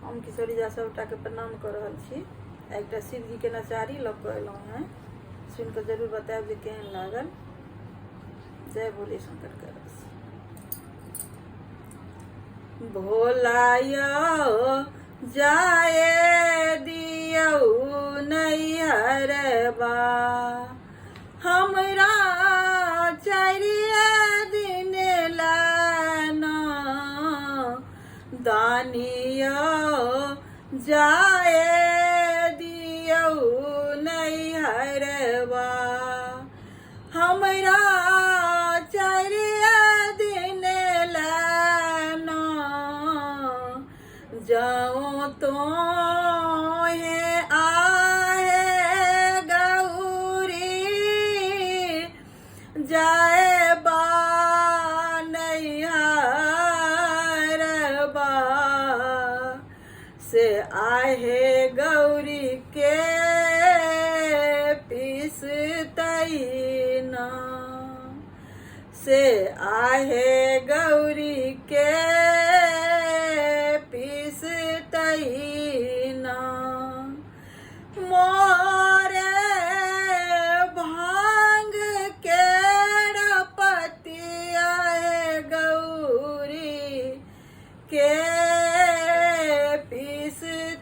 हम किशोरी जा सबटा के प्रणाम कर रहल छी। एक शिव जी के नचारी लग के अयलहुँ हैं, सुन के जरूर बतायब जे केहन लागल। जय भोले शंकर के रस। भोला यौ जाए दियौ नैहरबा, हमरा चारिये दिन लाना दानियो जाए दियौ नैहरबा, हमरा चारिये दिन लाना जाओ तो है आहे गौरी जाए बा नैहरबा, से आहे गौरी के पिसतैना, से आहे गौरी के पिसतैना, मोरे भांग के रपतिया है गौरी के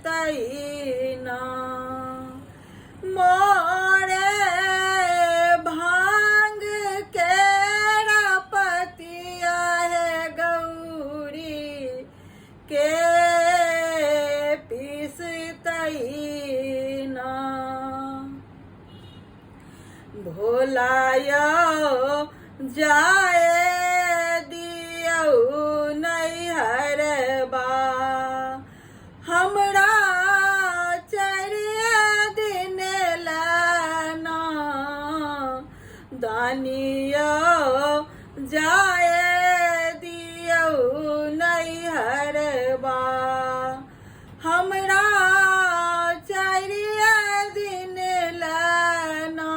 पिसतैना, मोरे भांग के रपतिया है गौरी के पिसतैना। भोला यौ जाए दियौ नैहरबा, हमरा चारिये दिन लाना दानियो जाए दियौ नैहरबा, हमरा चारिये दिन लाना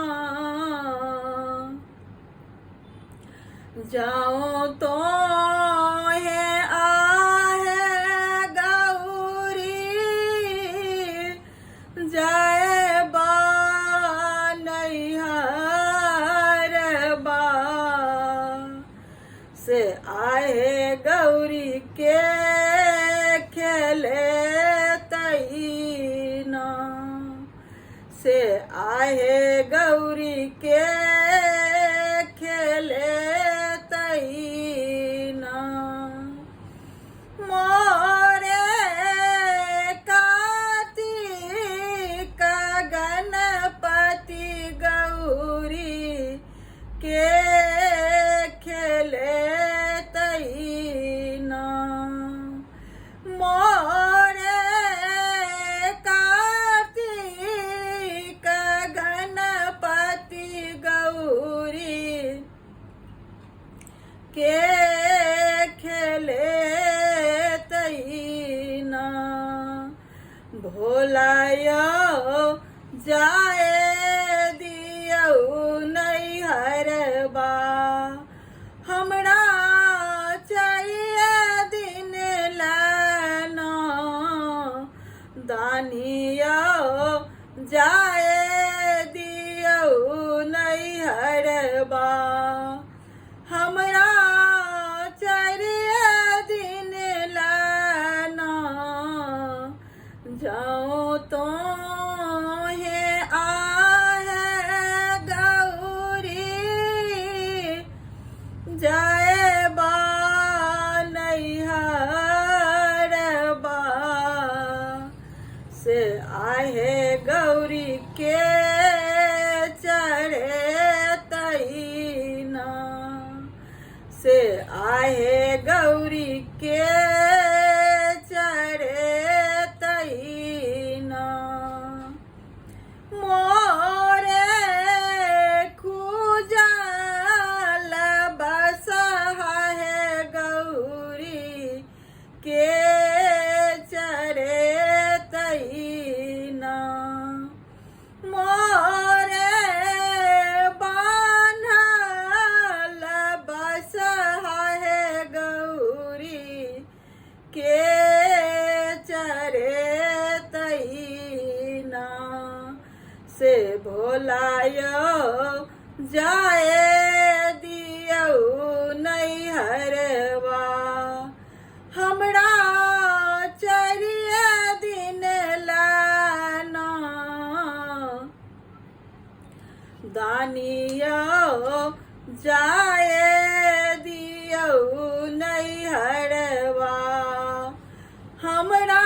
जाओ तो है आहे गौरी जाए बा नैहरबा, से आहे गौरी के खेले तैना, से आहे गौरी के खेले तैना, मोरे कार्तिक गणपति गौरी के खेले तैना, मोरे कार्तिक गणपति गौरी के खेले तैना। भोला यौ जाए दियौ नैहरबा, हमरा चारिये दिन लाना दानियो जाए दियौ नैहरबा, हमरा चारिये दिन लाना जाओ तो है आहे गौरी जाए बा नैहरबा, से आहे गौरी के चढ़े तैना, से आहे गौरी के चढ़े तैना, मोरे खूजल बसहा है गौरी के चढ़े तैना, मोरे बान्हल बसहा है गौरी के चढ़े से भोलायो जाए दियौ नैहरवा हमरा चरिया दिन लाना दानियो जाए दियौ नैहरवा हमरा